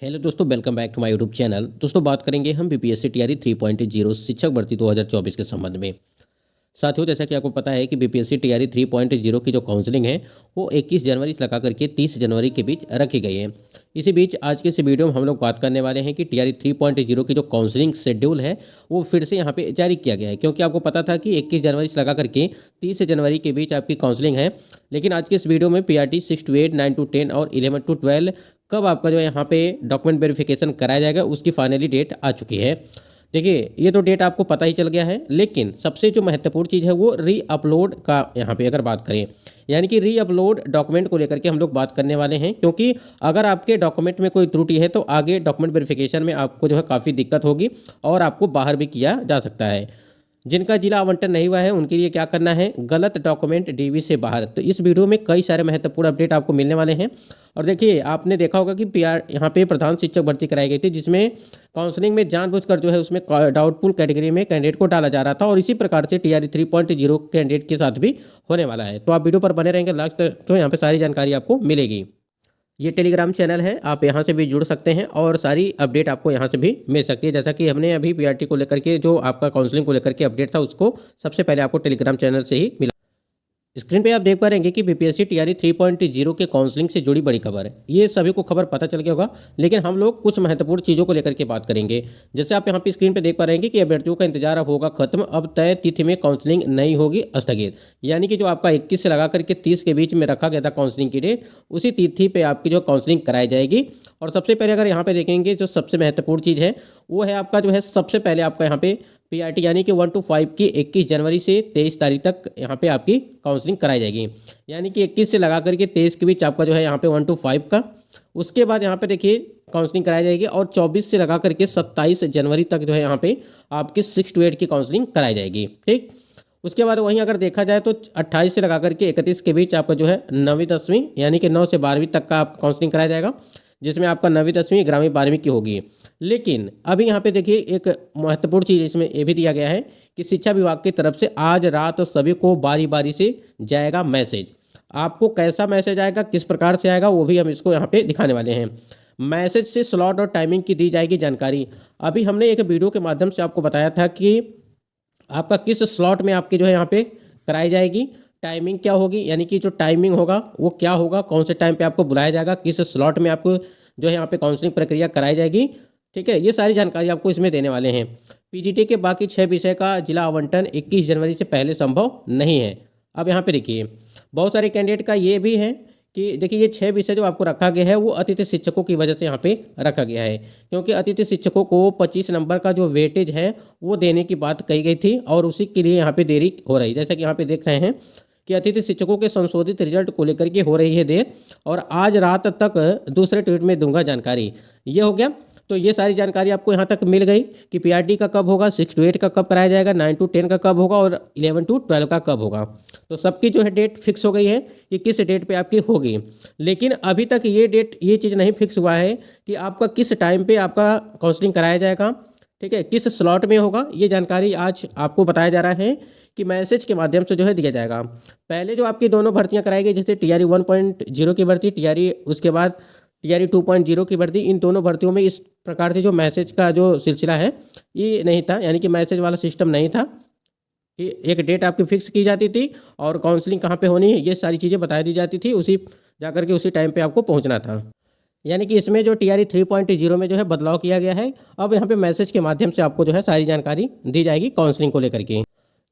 Hello दोस्तों, welcome back to my YouTube channel. दोस्तों, बात करेंगे हम बीपीएससी टीआरई 3.0 शिक्षक भर्ती 2024 के संबंध में। साथियों, जैसा कि आपको पता है कि बीपीएससी टीआरई 3.0 की जो काउंसलिंग है वो 21 जनवरी से लगा करके 30 जनवरी के बीच रखी गई है। इसी बीच आज के इस वीडियो में हम लोग बात करने वाले हैं कि टीआरई 3.0 की जो काउंसलिंग शेड्यूल है वो फिर से यहाँ पे जारी किया गया है, क्योंकि आपको पता था कि 21 जनवरी से लगा करके 30 जनवरी के बीच आपकी काउंसलिंग है। लेकिन आज के इस वीडियो में पीआरटी 6 to 8, 9 to 10 और 11 to 12 कब आपका जो है यहाँ पे डॉक्यूमेंट वेरिफिकेशन कराया जाएगा उसकी फाइनली डेट आ चुकी है। देखिए, ये तो डेट आपको पता ही चल गया है, लेकिन सबसे जो महत्वपूर्ण चीज़ है वो री अपलोड का यहाँ पे अगर बात करें, यानी कि री अपलोड डॉक्यूमेंट को लेकर के हम लोग बात करने वाले हैं। क्योंकि अगर आपके डॉक्यूमेंट में कोई त्रुटि है तो आगे डॉक्यूमेंट वेरिफिकेशन में आपको जो है काफ़ी दिक्कत होगी और आपको बाहर भी किया जा सकता है। जिनका जिला आवंटन नहीं हुआ है उनके लिए क्या करना है, गलत डॉक्यूमेंट डीवी से बाहर। तो इस वीडियो में कई सारे महत्वपूर्ण अपडेट आपको मिलने वाले हैं। और देखिए, आपने देखा होगा कि पीआर यहाँ पे प्रधान शिक्षक भर्ती कराई गई थी, जिसमें काउंसलिंग में जानबूझकर जो है उसमें डाउटफुल कैटेगरी में कैंडिडेट को डाला जा रहा था, और इसी प्रकार से टीआरई 3.0 कैंडिडेट के साथ भी होने वाला है। तो आप वीडियो पर बने रहेंगे लास्ट तक, तो यहाँ पे सारी जानकारी आपको मिलेगी। ये टेलीग्राम चैनल है, आप यहाँ से भी जुड़ सकते हैं और सारी अपडेट आपको यहाँ से भी मिल सकती है। जैसा कि हमने अभी पीआरटी को लेकर के जो आपका काउंसलिंग को लेकर के अपडेट था उसको सबसे पहले आपको टेलीग्राम चैनल से ही मिला। स्क्रीन पे आप देख पा रहेंगे कि बीपीएससी टीआरई 3.0 के काउंसलिंग से जुड़ी बड़ी खबर है। ये सभी को खबर पता चल गया होगा, लेकिन हम लोग कुछ महत्वपूर्ण चीज़ों को लेकर के बात करेंगे। जैसे आप यहाँ पे स्क्रीन पे देख पा रहेंगे कि अभ्यर्थियों का इंतजार अब होगा खत्म, अब तय तिथि में काउंसलिंग नहीं होगी स्थगित। यानी कि जो आपका 21 से लगा करके 30 के बीच में रखा गया था काउंसलिंग की डेट, उसी तिथि पर आपकी जो काउंसलिंग कराई जाएगी। और सबसे पहले अगर यहाँ पे देखेंगे, जो सबसे महत्वपूर्ण चीज़ है वो है आपका जो है सबसे पहले आपका यहाँ पे पीआरटी यानी कि 1 to 5 की 21 जनवरी से 23 तारीख तक यहाँ पे आपकी काउंसलिंग कराई जाएगी। यानी कि 21 से लगा करके 23 के बीच आपका जो है यहाँ पे 1 to 5 का, उसके बाद यहाँ पे देखिए काउंसलिंग कराई जाएगी। और 24 से लगा करके 27 जनवरी तक जो है यहाँ पे आपकी 6 to 8 की काउंसलिंग कराई जाएगी। ठीक, उसके बाद वहीं अगर देखा जाए तो 28 से लगा करके 31 के बीच आपका जो है 9वीं 10वीं यानी कि 9 से 12वीं तक का आप काउंसलिंग कराया जाएगा, जिसमें आपका 9वीं 10वीं 11वीं 12वीं की होगी। लेकिन अभी यहाँ पे देखिए एक महत्वपूर्ण चीज़ इसमें ये भी दिया गया है कि शिक्षा विभाग की तरफ से आज रात सभी को बारी बारी से जाएगा मैसेज। आपको कैसा मैसेज आएगा, किस प्रकार से आएगा, वो भी हम इसको यहाँ पे दिखाने वाले हैं। मैसेज से स्लॉट और टाइमिंग की दी जाएगी जानकारी। अभी हमने एक वीडियो के माध्यम से आपको बताया था कि आपका किस स्लॉट में आपकी जो है यहाँ पे कराई जाएगी, टाइमिंग क्या होगी, यानी कि जो टाइमिंग होगा वो क्या होगा, कौन से टाइम पे आपको बुलाया जाएगा, किस स्लॉट में आपको जो है यहाँ पे काउंसलिंग प्रक्रिया कराई जाएगी। ठीक है, ये सारी जानकारी आपको इसमें देने वाले हैं। पीजीटी के बाकी 6 विषय का जिला आवंटन 21 जनवरी से पहले संभव नहीं है। अब यहाँ पे देखिए, बहुत सारे कैंडिडेट का ये भी है कि देखिए ये 6 विषय जो आपको रखा गया है वो अतिथि शिक्षकों की वजह से यहाँ पे रखा गया है, क्योंकि अतिथि शिक्षकों को 25 नंबर का जो वेटेज है वो देने की बात कही गई थी, और उसी के लिए यहाँ पे देरी हो रही। जैसा कि यहाँ पे देख रहे हैं कि अतिथि शिक्षकों के संशोधित रिजल्ट को लेकर के हो रही है देर, और आज रात तक दूसरे ट्वीट में दूंगा जानकारी। ये हो गया, तो ये सारी जानकारी आपको यहाँ तक मिल गई कि पीआरटी का कब होगा, 6 to 8 का कब कराया जाएगा, 9 to 10 का कब होगा और 11 to 12 का कब होगा। तो सबकी जो है डेट फिक्स हो गई है कि किस डेट पे आपकी होगी। लेकिन अभी तक ये डेट, ये चीज़ नहीं फिक्स हुआ है कि आपका किस टाइम पे आपका काउंसलिंग कराया जाएगा। ठीक है, किस स्लॉट में होगा, ये जानकारी आज आपको बताया जा रहा है कि मैसेज के माध्यम से जो है दिया जाएगा। पहले जो आपकी दोनों भर्तियां कराई गई, जैसे टीआरई 1.0 की भर्ती, टीआरई उसके बाद टीआरई 2.0 की भर्ती, इन दोनों भर्तियों में इस प्रकार से जो मैसेज का जो सिलसिला है ये नहीं था, यानी कि मैसेज वाला सिस्टम नहीं था कि एक डेट आपकी फिक्स की जाती थी और काउंसलिंग कहाँ पे होनी है ये सारी चीज़ें बता दी जाती थी, उसी जाकर के उसी टाइम पे आपको पहुँचना था। यानी कि इसमें जो टीआरई 3.0 में जो है बदलाव किया गया है। अब यहाँ पे मैसेज के माध्यम से आपको जो है सारी जानकारी दी जाएगी काउंसलिंग को लेकर के।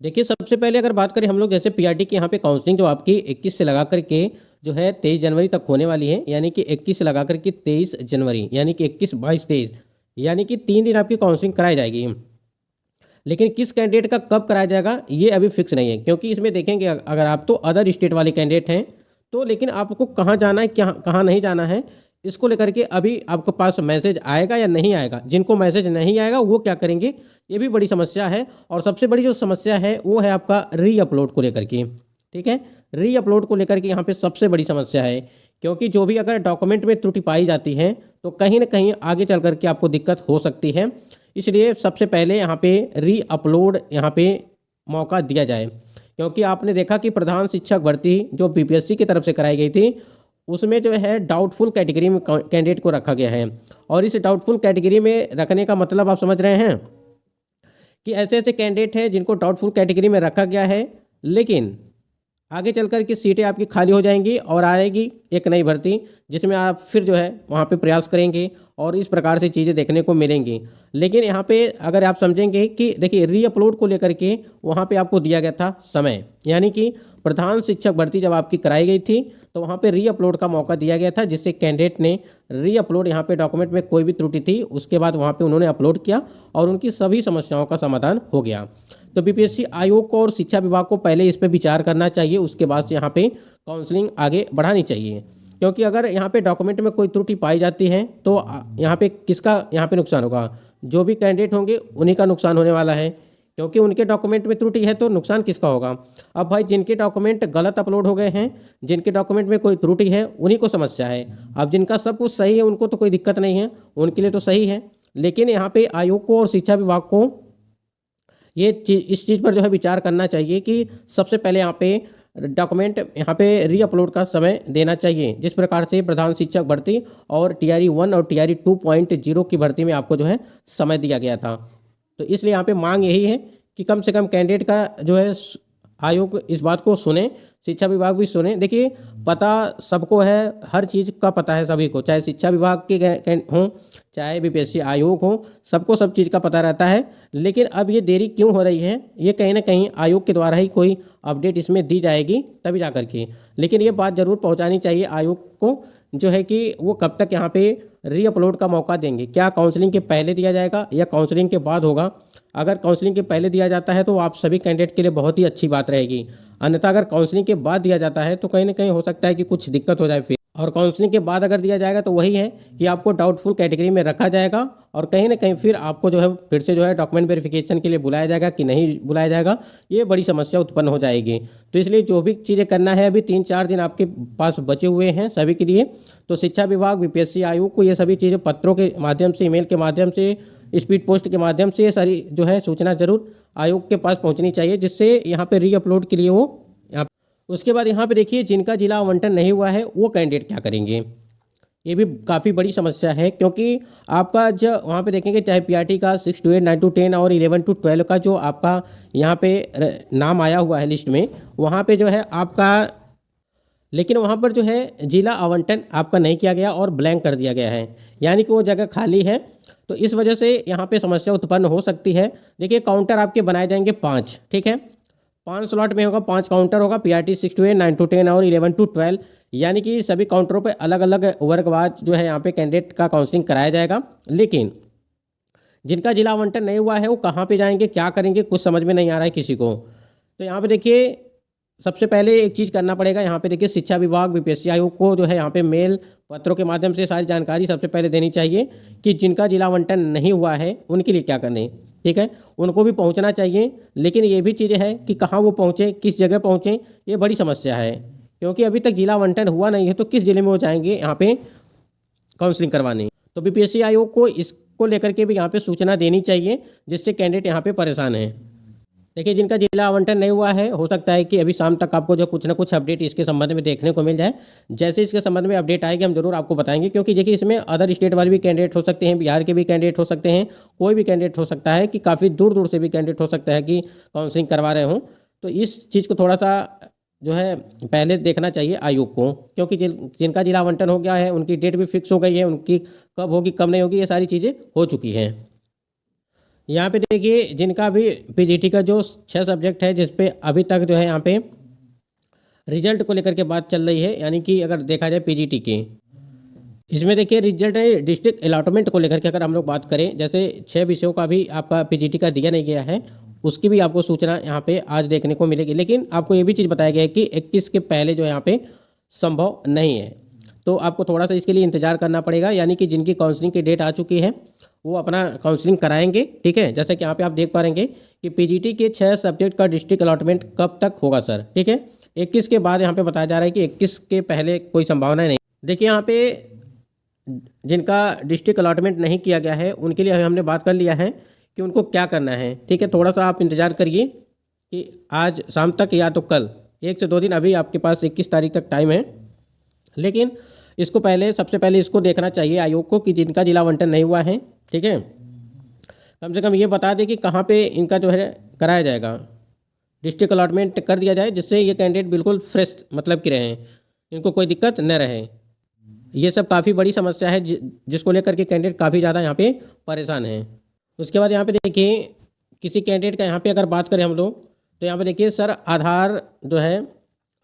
देखिए, सबसे पहले अगर बात करें हम लोग, जैसे पीआरटी की यहाँ पे काउंसलिंग जो आपकी 21 से लगा करके जो है 23 जनवरी तक होने वाली है, यानी कि 21 से लगा करके 23 जनवरी, यानी कि 21, 22, 23, यानी कि 3 दिन आपकी काउंसलिंग कराई जाएगी। लेकिन किस कैंडिडेट का कब कराया जाएगा ये अभी फिक्स नहीं है, क्योंकि इसमें देखेंगे अगर आप तो अदर स्टेट वाले कैंडिडेट हैं तो, लेकिन आपको कहाँ जाना है, क्या कहाँ नहीं जाना है, इसको लेकर के अभी आपके पास मैसेज आएगा या नहीं आएगा। जिनको मैसेज नहीं आएगा वो क्या करेंगे, ये भी बड़ी समस्या है। और सबसे बड़ी जो समस्या है वो है आपका री अपलोड को लेकर के। ठीक है, री अपलोड को लेकर के यहाँ पे सबसे बड़ी समस्या है, क्योंकि जो भी अगर डॉक्यूमेंट में त्रुटि पाई जाती है तो कहीं ना कहीं आगे चल करके आपको दिक्कत हो सकती है। इसलिए सबसे पहले यहाँ पे री अपलोड यहाँ पे मौका दिया जाए, क्योंकि आपने देखा कि प्रधान शिक्षक भर्ती जो बीपीएससी की तरफ से कराई गई थी उसमें जो है डाउटफुल कैटेगरी में कैंडिडेट को रखा गया है। और इस डाउटफुल कैटेगरी में रखने का मतलब आप समझ रहे हैं कि ऐसे ऐसे कैंडिडेट हैं जिनको डाउटफुल कैटेगरी में रखा गया है, लेकिन आगे चलकर की सीटें आपकी खाली हो जाएंगी और आएगी एक नई भर्ती, जिसमें आप फिर जो है वहाँ पे प्रयास करेंगे और इस प्रकार से चीज़ें देखने को मिलेंगी। लेकिन यहाँ पे अगर आप समझेंगे कि देखिए रीअपलोड को लेकर के वहाँ पे आपको दिया गया था समय, यानी कि प्रधान शिक्षक भर्ती जब आपकी कराई गई थी तो वहाँ पे रीअपलोड का मौका दिया गया था, जिससे कैंडिडेट ने रीअपलोड, यहाँ पे डॉक्यूमेंट में कोई भी त्रुटि थी उसके बाद वहाँ पे उन्होंने अपलोड किया और उनकी सभी समस्याओं का समाधान हो गया। तो बीपीएससी आयोग को और शिक्षा विभाग को पहले इस पर विचार करना चाहिए, उसके बाद से यहाँ पे काउंसलिंग आगे बढ़ानी चाहिए। क्योंकि अगर यहाँ पे डॉक्यूमेंट में कोई त्रुटि पाई जाती है तो यहाँ पे किसका यहाँ पे नुकसान होगा? जो भी कैंडिडेट होंगे उन्हीं का नुकसान होने वाला है, क्योंकि उनके डॉक्यूमेंट में त्रुटि है तो नुकसान किसका होगा? अब भाई जिनके डॉक्यूमेंट गलत अपलोड हो गए हैं, जिनके डॉक्यूमेंट में कोई त्रुटि है, उन्हीं को समस्या है। अब जिनका सब कुछ सही है उनको तो कोई दिक्कत नहीं है, उनके लिए तो सही है। लेकिन यहाँ पे आयोग को और शिक्षा विभाग को इस चीज़ पर जो है विचार करना चाहिए कि सबसे पहले यहाँ पे डॉक्यूमेंट यहाँ पे रीअपलोड का समय देना चाहिए, जिस प्रकार से प्रधान शिक्षक भर्ती और टीआरई 1 और टीआरई 2.0 की भर्ती में आपको जो है समय दिया गया था। तो इसलिए यहाँ पे मांग यही है कि कम से कम कैंडिडेट का जो है आयोग इस बात को सुने, शिक्षा विभाग भी सुने। देखिए पता सबको है, हर चीज़ का पता है सभी को, चाहे शिक्षा विभाग के हों चाहे बीपीएससी आयोग हो, सबको सब चीज़ का पता रहता है। लेकिन अब ये देरी क्यों हो रही है, ये कहीं ना कहीं आयोग के द्वारा ही कोई अपडेट इसमें दी जाएगी तभी जा करके। लेकिन ये बात ज़रूर पहुंचानी चाहिए आयोग को, जो है कि वो कब तक यहाँ पे रीअपलोड का मौका देंगे। क्या काउंसलिंग के पहले दिया जाएगा या काउंसलिंग के बाद होगा? अगर काउंसलिंग के पहले दिया जाता है तो आप सभी कैंडिडेट के लिए बहुत ही अच्छी बात रहेगी। अन्यथा अगर काउंसलिंग के बाद दिया जाता है तो कहीं ना कहीं हो सकता है कि कुछ दिक्कत हो जाए फिर। और काउंसलिंग के बाद अगर दिया जाएगा तो वही है कि आपको डाउटफुल कैटेगरी में रखा जाएगा और कहीं ना कहीं फिर आपको जो है फिर से जो है डॉक्यूमेंट वेरिफिकेशन के लिए बुलाया जाएगा कि नहीं बुलाया जाएगा, ये बड़ी समस्या उत्पन्न हो जाएगी। तो इसलिए जो भी चीज़ें करना है, अभी 3-4 दिन आपके पास बचे हुए हैं सभी के लिए। तो शिक्षा विभाग, बीपीएससी आयोग को ये सभी चीज़ें पत्रों के माध्यम से, ईमेल के माध्यम से, स्पीड पोस्ट के माध्यम से ये सारी जो है सूचना जरूर आयोग के पास पहुँचनी चाहिए, जिससे यहाँ पर रीअपलोड के लिए वो उसके बाद यहाँ पे देखिए जिनका जिला आवंटन नहीं हुआ है वो कैंडिडेट क्या करेंगे, ये भी काफ़ी बड़ी समस्या है। क्योंकि आपका जो वहाँ पे देखेंगे चाहे पीआरटी का 6 to 8, 9 to 10 और 11 to 12 का जो आपका यहाँ पे नाम आया हुआ है लिस्ट में, वहाँ पे जो है आपका, लेकिन वहाँ पर जो है जिला आवंटन आपका नहीं किया गया और ब्लैंक कर दिया गया है, यानी कि वो जगह खाली है। तो इस वजह से यहाँ पे समस्या उत्पन्न हो सकती है। देखिए काउंटर आपके बनाए जाएंगे 5, ठीक है, 5 स्लॉट में होगा, 5 काउंटर होगा, पीआरटी 6 to 8, 9 to 10 और 11 to 12, यानी कि सभी काउंटरों पे अलग अलग वर्गवार जो है यहाँ पे कैंडिडेट का काउंसलिंग कराया जाएगा। लेकिन जिनका जिला आवंटन नहीं हुआ है वो कहाँ पे जाएंगे, क्या करेंगे, कुछ समझ में नहीं आ रहा है किसी को। तो यहाँ पे देखिए सबसे पहले एक चीज़ करना पड़ेगा, यहाँ पे देखिए शिक्षा विभाग, बीपीएससी आयोग को जो है यहाँ पे मेल पत्रों के माध्यम से सारी जानकारी सबसे पहले देनी चाहिए कि जिनका जिला आवंटन नहीं हुआ है उनके लिए क्या करने, ठीक है, उनको भी पहुंचना चाहिए। लेकिन ये भी चीज़ें हैं कि कहाँ वो पहुँचें, किस जगह पहुँचें, ये बड़ी समस्या है। क्योंकि अभी तक जिला आवंटन हुआ नहीं है तो किस जिले में वो जाएंगे यहाँ पे काउंसलिंग करवाने। तो बीपीएससी आयोग को इसको लेकर के भी यहाँ पे सूचना देनी चाहिए, जिससे कैंडिडेट यहाँ पे परेशान हैं। देखिए जिनका जिला आवंटन नहीं हुआ है, हो सकता है कि अभी शाम तक आपको जो कुछ ना कुछ अपडेट इसके संबंध में देखने को मिल जाए। जैसे इसके संबंध में अपडेट आएगी हम जरूर आपको बताएंगे, क्योंकि देखिए इसमें अदर स्टेट वाले भी कैंडिडेट हो सकते हैं, बिहार के भी कैंडिडेट हो सकते हैं, कोई भी कैंडिडेट हो सकता है कि काफ़ी दूर दूर से भी कैंडिडेट हो सकता है कि काउंसलिंग करवा रहे हों। तो इस चीज़ को थोड़ा सा जो है पहले देखना चाहिए आयोग को, क्योंकि जिनका जिला आवंटन हो गया है उनकी डेट भी फिक्स हो गई है, उनकी कब होगी कब नहीं होगी ये सारी चीज़ें हो चुकी हैं। यहाँ पे देखिए जिनका भी पीजीटी का जो 6 सब्जेक्ट है जिस पे अभी तक जो है यहाँ पे रिजल्ट को लेकर के बात चल रही है, यानी कि अगर देखा जाए पीजीटी के, इसमें देखिए रिजल्ट है डिस्ट्रिक्ट अलॉटमेंट को लेकर के अगर हम लोग बात करें, जैसे 6 विषयों का भी आपका पीजीटी का दिया नहीं गया है, उसकी भी आपको सूचना यहाँ पे आज देखने को मिलेगी। लेकिन आपको ये भी चीज़ बताया गया है कि 21 के पहले जो यहाँ पे संभव नहीं है, तो आपको थोड़ा सा इसके लिए इंतजार करना पड़ेगा। यानी कि जिनकी काउंसलिंग की डेट आ चुकी है वो अपना काउंसलिंग कराएंगे, ठीक है। जैसे कि यहाँ पे आप देख पा रहेंगे कि पीजीटी के 6 सब्जेक्ट का डिस्ट्रिक्ट अलॉटमेंट कब तक होगा सर, ठीक है। 21 के बाद यहाँ पे बताया जा रहा है कि 21 के पहले कोई संभावना नहीं। देखिए यहाँ पे जिनका डिस्ट्रिक्ट अलॉटमेंट नहीं किया गया है उनके लिए हमने बात कर लिया है कि उनको क्या करना है, ठीक है। थोड़ा सा आप इंतज़ार करिए कि आज शाम तक या तो कल, 1 से 2 दिन, अभी आपके पास 21 तारीख तक टाइम है। लेकिन इसको पहले सबसे पहले इसको देखना चाहिए आयोग को कि जिनका जिला आवंटन नहीं हुआ है, ठीक है, कम से कम ये बता दें कि कहाँ पे इनका जो है कराया जाएगा, डिस्ट्रिक्ट अलॉटमेंट कर दिया जाए, जिससे ये कैंडिडेट बिल्कुल फ्रेश मतलब कि रहें, इनको कोई दिक्कत न रहे। ये सब काफ़ी बड़ी समस्या है जिसको लेकर के कैंडिडेट काफ़ी ज़्यादा यहाँ पे परेशान हैं। उसके बाद यहाँ पे देखिए किसी कैंडिडेट का यहाँ पे अगर बात करें हम लोग, तो यहाँ पे देखिए सर आधार जो है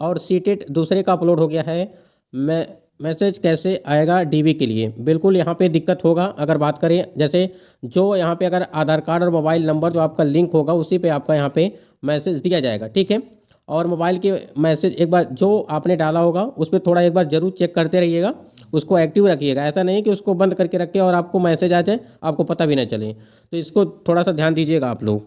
और सीटेट दूसरे का अपलोड हो गया है, मैं मैसेज कैसे आएगा डीबी के लिए? बिल्कुल यहाँ पे दिक्कत होगा। अगर बात करें जैसे जो यहाँ पे अगर आधार कार्ड और मोबाइल नंबर जो आपका लिंक होगा उसी पे आपका यहाँ पे मैसेज दिया जाएगा, ठीक है। और मोबाइल के मैसेज एक बार जो आपने डाला होगा उस पर थोड़ा एक बार ज़रूर चेक करते रहिएगा, उसको एक्टिव रखिएगा। ऐसा नहीं कि उसको बंद करके रखे और आपको मैसेज आ जाए आपको पता भी ना चले, तो इसको थोड़ा सा ध्यान दीजिएगा आप लोग।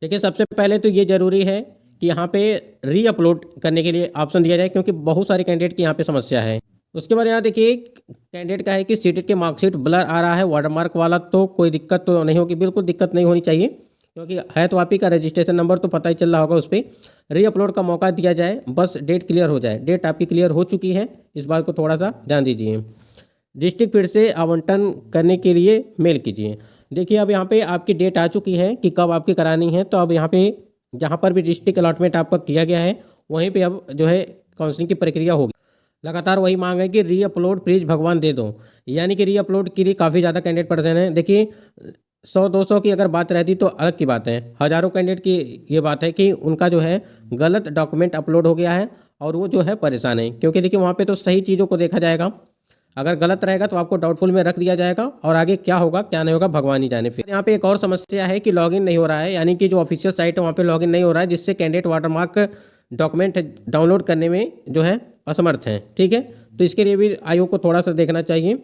देखिए सबसे पहले तो ये ज़रूरी है कि यहाँ पे री अपलोड करने के लिए ऑप्शन दिया जाए, क्योंकि बहुत सारे कैंडिडेट की यहाँ पे समस्या है। उसके बाद यहाँ देखिए कैंडिडेट का है कि सीटेट के मार्कशीट ब्लर आ रहा है वाटरमार्क वाला, तो कोई दिक्कत तो नहीं होगी, बिल्कुल दिक्कत नहीं होनी चाहिए, क्योंकि है तो आप ही का रजिस्ट्रेशन नंबर तो पता ही चल रहा होगा उस पर। री अपलोड का मौका दिया जाए, बस डेट क्लियर हो जाए। डेट आपकी क्लियर हो चुकी है, इस बात को थोड़ा सा ध्यान दीजिए। डिस्ट्रिक्ट फिर से आवंटन करने के लिए मेल कीजिए। देखिए अब यहाँ पे आपकी डेट आ चुकी है कि कब आपकी करानी है, तो अब यहाँ पे जहाँ पर भी डिस्ट्रिक्ट अलॉटमेंट आपका किया गया है वहीं पे अब जो है काउंसलिंग की प्रक्रिया होगी। लगातार वही मांग है कि री अपलोड प्लीज भगवान दे दो, यानी कि री अपलोड के लिए काफ़ी ज़्यादा कैंडिडेट परेशान हैं। देखिए 100-200 की अगर बात रहती तो अलग की बात है, हज़ारों कैंडिडेट की ये बात है कि उनका जो है गलत डॉक्यूमेंट अपलोड हो गया है और वो जो है परेशान है। क्योंकि देखिए वहाँ पे तो सही चीज़ों को देखा जाएगा, अगर गलत रहेगा तो आपको डाउटफुल में रख दिया जाएगा और आगे क्या होगा क्या नहीं होगा भगवान ही जाने। फिर यहाँ पे एक और समस्या है कि लॉगिन नहीं हो रहा है, यानी कि जो ऑफिशियल साइट है वहाँ पे लॉगिन नहीं हो रहा है, जिससे कैंडिडेट वाटरमार्क डॉक्यूमेंट डाउनलोड करने में जो है असमर्थ हैं, ठीक है। तो इसके लिए भी आयोग को थोड़ा सा देखना चाहिए।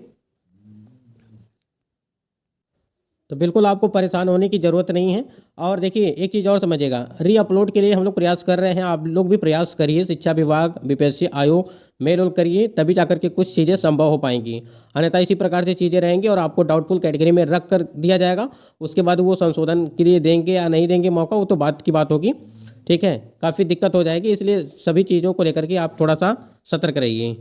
तो बिल्कुल आपको परेशान होने की ज़रूरत नहीं है। और देखिए एक चीज़ और समझिएगा, री अपलोड के लिए हम लोग प्रयास कर रहे हैं, आप लोग भी प्रयास करिए, शिक्षा विभाग बीपीएससी आयोग मेल उल करिए, तभी जाकर के कुछ चीज़ें संभव हो पाएंगी। अन्यथा इसी प्रकार से चीज़ें रहेंगी और आपको डाउटफुल कैटेगरी में रख कर दिया जाएगा। उसके बाद वो संशोधन के लिए देंगे या नहीं देंगे मौका, वो तो बात की बात होगी, ठीक है। काफ़ी दिक्कत हो जाएगी, इसलिए सभी चीज़ों को लेकर के आप थोड़ा सा सतर्क रहिए,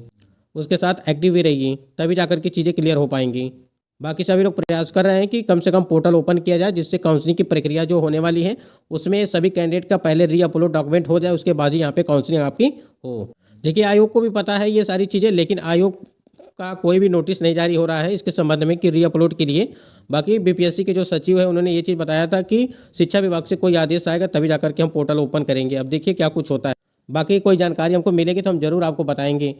उसके साथ एक्टिव भी रहिए, तभी जाकर के चीज़ें क्लियर हो पाएंगी। बाकी सभी लोग प्रयास कर रहे हैं कि कम से कम पोर्टल ओपन किया जाए, जिससे काउंसलिंग की प्रक्रिया जो होने वाली है उसमें सभी कैंडिडेट का पहले री अपलोड डॉक्यूमेंट हो जाए, उसके बाद ही यहाँ पे काउंसलिंग आपकी हो। देखिए आयोग को भी पता है ये सारी चीज़ें, लेकिन आयोग का कोई भी नोटिस नहीं जारी हो रहा है इसके संबंध में कि री अपलोड के लिए। बाकी बीपीएससी के जो सचिव है उन्होंने ये चीज़ बताया था कि शिक्षा विभाग से कोई आदेश आएगा तभी जाकर के हम पोर्टल ओपन करेंगे। अब देखिए क्या कुछ होता है, बाकी कोई जानकारी हमको मिलेगी तो हम जरूर आपको बताएंगे।